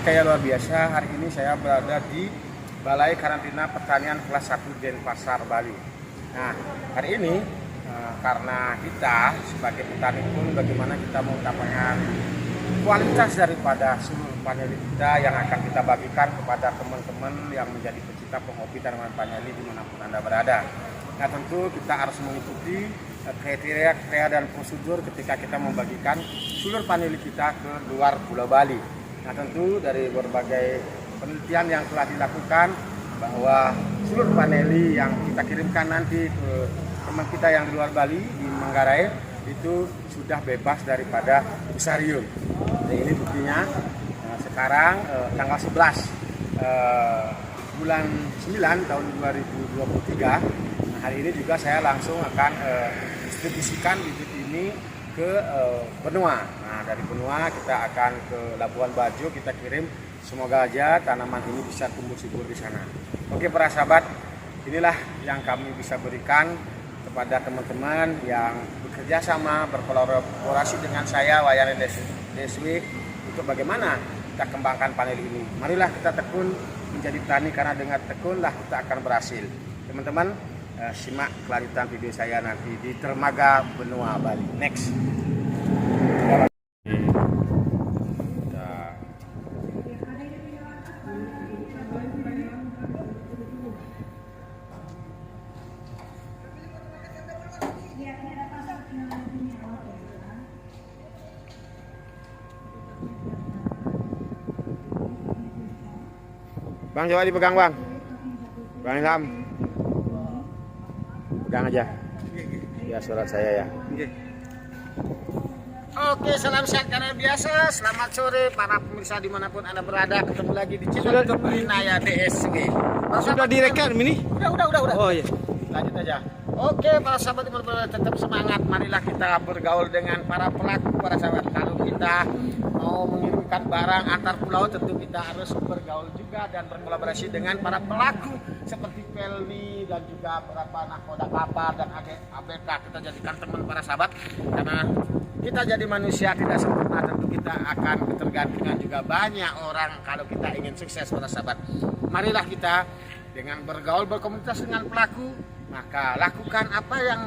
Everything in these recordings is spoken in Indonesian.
Kayak luar biasa, hari ini saya berada di Balai Karantina Pertanian kelas 1 Denpasar, Bali. Nah, hari ini karena kita sebagai petani pun bagaimana kita mengutamakan kualitas daripada seluruh paneli kita yang akan kita bagikan kepada teman-teman yang menjadi pecinta penghobi tanaman paneli dimanapun Anda berada. Nah, tentu kita harus mengikuti kriteria dan prosedur ketika kita membagikan seluruh paneli kita ke luar Pulau Bali. Nah, tentu dari berbagai penelitian yang telah dilakukan bahwa seluruh paneli yang kita kirimkan nanti ke teman kita yang di luar Bali, di Manggarai, itu sudah bebas daripada fusarium. Nah, ini buktinya. Nah, sekarang tanggal 11 bulan 9 tahun 2023. Nah, hari ini juga saya langsung akan distribusikan bibit ini ke benua. Nah, dari benua kita akan ke Labuan Bajo, kita kirim. Semoga aja tanaman ini bisa tumbuh subur di sana. Oke para sahabat, inilah yang kami bisa berikan kepada teman-teman yang bekerja sama, berkolaborasi dengan saya Wayan Deswi untuk bagaimana kita kembangkan panel ini. Marilah kita tekun menjadi petani, karena dengan tekunlah kita akan berhasil. Teman-teman, simak kelanjutan video saya nanti di Dermaga Benua Bali. Next. Bang, coba dipegang bang. Bang Ilham, pegang aja. Ya, surat saya ya. Oke, salam sehat karena biasa. Selamat sore para pemirsa dimanapun Anda berada. Ketemu lagi di channel YouTube Linaya DSG. Sudah direkam ini? Udah. Oh iya. Lanjut aja. Oke, para sahabat dimanapun tetap semangat. Marilah kita bergaul dengan para pelaku, para sahabat. Kalau kita mau mengirimkan barang antar pulau, tentu kita harus bergaul juga dan berkolaborasi dengan para pelaku seperti Pelni dan juga beberapa nahkoda kapal dan ABK. Kita jadikan teman para sahabat, karena kita jadi manusia tidak sempurna, tentu kita akan ketergantungan juga banyak orang kalau kita ingin sukses para sahabat. Marilah kita dengan bergaul berkomunitas dengan pelaku, maka lakukan apa yang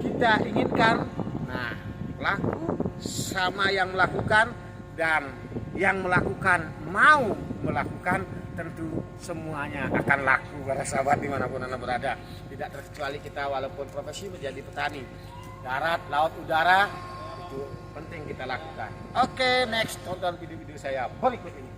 kita inginkan. Nah, pelaku sama yang melakukan dan yang melakukan mau melakukan, tentu semuanya akan laku para sahabat dimanapun Anda berada. Tidak terkecuali kita walaupun profesi menjadi petani, darat, laut, udara, itu penting kita lakukan. Oke, next, tonton video-video saya berikut ini.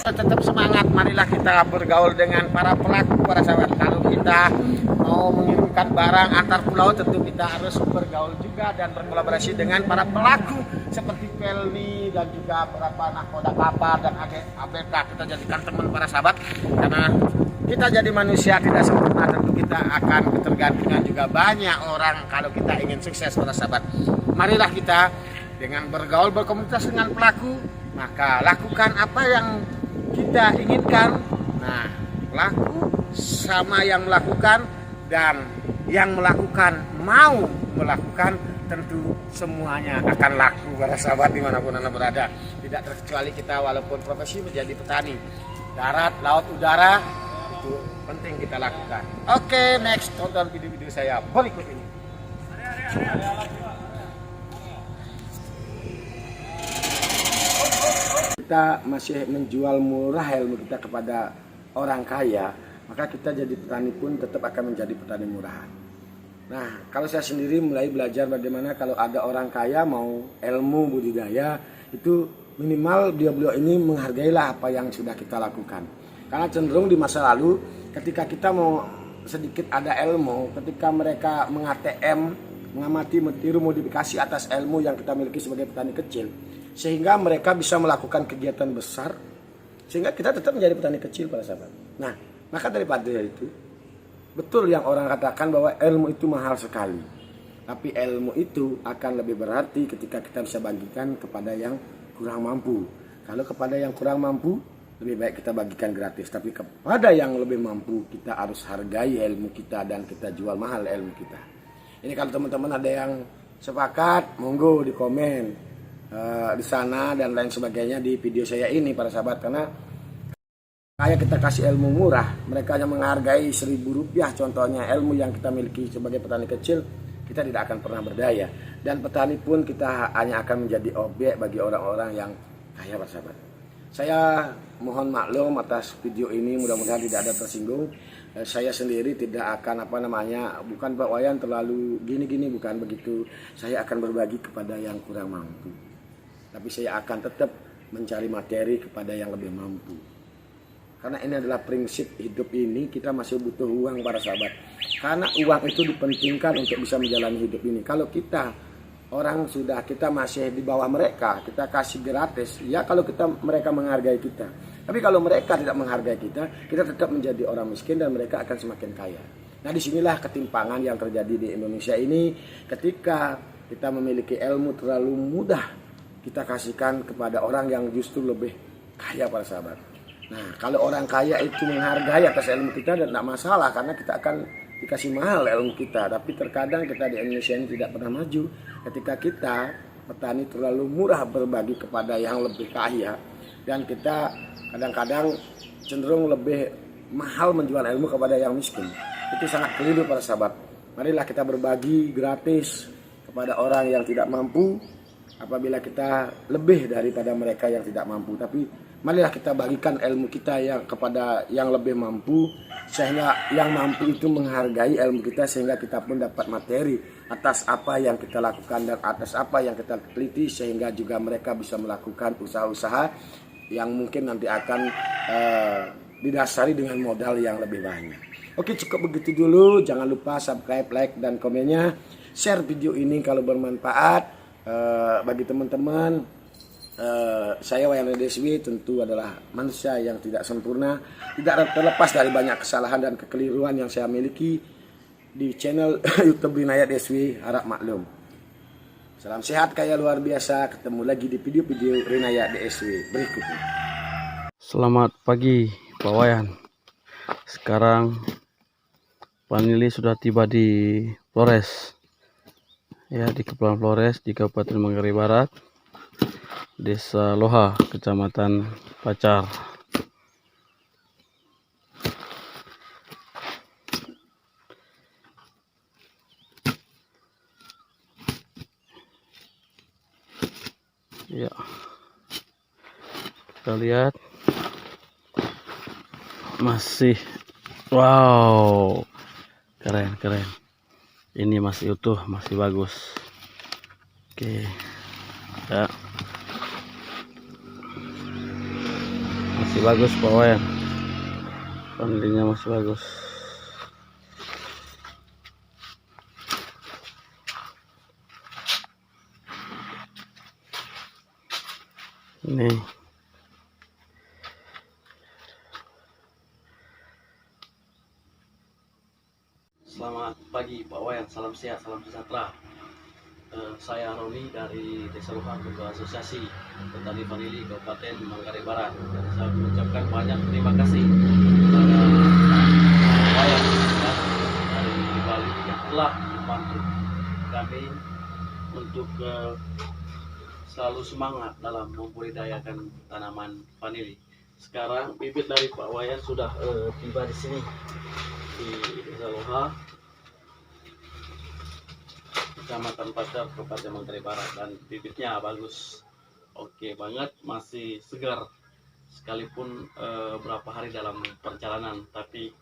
Tetap semangat, marilah kita bergaul dengan para pelaku, para sahabat. Kalau kita mau mengirimkan barang antar pulau, tentu kita harus bergaul juga dan berkolaborasi dengan para pelaku seperti Pelni dan juga beberapa nahkoda kapal dan ABK. Kita jadikan teman para sahabat, karena kita jadi manusia tidak sempurna, tentu kita akan ketergantungan juga banyak orang kalau kita ingin sukses para sahabat. Marilah kita dengan bergaul berkomunitas dengan pelaku, maka lakukan apa yang kita inginkan. Nah, laku sama yang melakukan, dan yang melakukan mau melakukan, tentu semuanya akan laku para sahabat dimanapun Anda berada. Tidak terkecuali kita walaupun profesi menjadi petani, darat, laut, udara, itu penting kita lakukan. Oke, next, tonton video-video saya berikut ini. Kita masih menjual murah ilmu kita kepada orang kaya, maka kita jadi petani pun tetap akan menjadi petani murahan. Nah, kalau saya sendiri mulai belajar bagaimana kalau ada orang kaya mau ilmu budidaya, itu minimal beliau ini menghargailah apa yang sudah kita lakukan. Karena cenderung di masa lalu ketika kita mau sedikit ada ilmu, ketika mereka meng-ATM, mengamati, meniru, modifikasi atas ilmu yang kita miliki sebagai petani kecil, sehingga mereka bisa melakukan kegiatan besar, sehingga kita tetap menjadi petani kecil para sahabat. Nah, maka daripada itu, betul yang orang katakan bahwa ilmu itu mahal sekali, tapi ilmu itu akan lebih berarti ketika kita bisa bagikan kepada yang kurang mampu. Kalau kepada yang kurang mampu, lebih baik kita bagikan gratis, tapi kepada yang lebih mampu kita harus hargai ilmu kita dan kita jual mahal ilmu kita. Ini kalau teman-teman ada yang sepakat, monggo di komen di sana dan lain sebagainya di video saya ini para sahabat. Karena kayak kita kasih ilmu murah, mereka hanya menghargai Rp1.000 contohnya, ilmu yang kita miliki sebagai petani kecil, kita tidak akan pernah berdaya. Dan petani pun kita hanya akan menjadi objek bagi orang-orang yang kaya para sahabat. Saya mohon maklum atas video ini, mudah-mudahan tidak ada tersinggung. Saya sendiri tidak akan bukan Pak Wayan terlalu gini-gini, bukan begitu. Saya akan berbagi kepada yang kurang mampu, tapi saya akan tetap mencari materi kepada yang lebih mampu. Karena ini adalah prinsip hidup ini, kita masih butuh uang para sahabat. Karena uang itu dipentingkan untuk bisa menjalani hidup ini. Kalau kita masih di bawah mereka, kita kasih gratis, ya kalau mereka menghargai kita. Tapi kalau mereka tidak menghargai kita tetap menjadi orang miskin dan mereka akan semakin kaya. Nah, disinilah ketimpangan yang terjadi di Indonesia ini, ketika kita memiliki ilmu terlalu mudah kita kasihkan kepada orang yang justru lebih kaya para sahabat. Nah, kalau orang kaya itu menghargai atas ilmu kita, dan tidak masalah karena kita akan dikasih mahal ilmu kita. Tapi terkadang kita di Indonesia ini tidak pernah maju ketika kita petani terlalu murah berbagi kepada yang lebih kaya, dan kita kadang-kadang cenderung lebih mahal menjual ilmu kepada yang miskin. Itu sangat keliru para sahabat. Marilah kita berbagi gratis kepada orang yang tidak mampu, apabila kita lebih daripada mereka yang tidak mampu. Tapi marilah kita bagikan ilmu kita kepada yang lebih mampu, sehingga yang mampu itu menghargai ilmu kita, sehingga kita pun dapat materi atas apa yang kita lakukan dan atas apa yang kita teliti, sehingga juga mereka bisa melakukan usaha-usaha yang mungkin nanti akan didasari dengan modal yang lebih banyak. Oke, cukup begitu dulu. Jangan lupa subscribe, like, dan komennya. Share video ini kalau bermanfaat bagi teman-teman. Saya Wayan Deswi tentu adalah manusia yang tidak sempurna, tidak terlepas dari banyak kesalahan dan kekeliruan yang saya miliki di channel YouTube Rinaya Deswi. Harap maklum. Salam sehat kaya luar biasa. Ketemu lagi di video-video Rinaya Deswi berikutnya. Selamat pagi Pak Wayan. Sekarang Pak Nili sudah tiba di Flores, ya, di Kepulauan Flores di Kabupaten Manggarai Barat, Desa Loha, Kecamatan Pacar. Ya, kita lihat masih, wow, keren. Ini masih utuh, masih bagus. Oke, ya, masih bagus Pak Wayan, pandinya masih bagus. Ini Selamat pagi Pak Wayan, salam sehat, salam sejahtera. Saya Roni dari Desa Luhar, Ketua Asosiasi Petani Vanili Kabupaten Manggarai Barat. Dan saya mengucapkan banyak terima kasih kepada Pak Wayan ya, dari Bali yang telah membantu kami untuk selalu semangat dalam membudidayakan tanaman vanili. Sekarang bibit dari Pak Wayan sudah tiba di sini di Desa Luhar, Kecamatan Pacar, Kabupaten Manggarai Barat, dan bibitnya bagus, oke banget, masih segar sekalipun berapa hari dalam perjalanan, tapi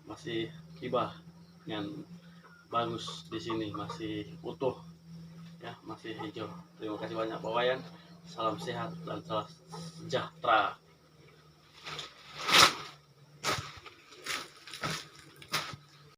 masih tiba dengan bagus di sini, masih utuh ya, masih hijau. Terima kasih banyak Pak Wayan, salam sehat dan salam sejahtera.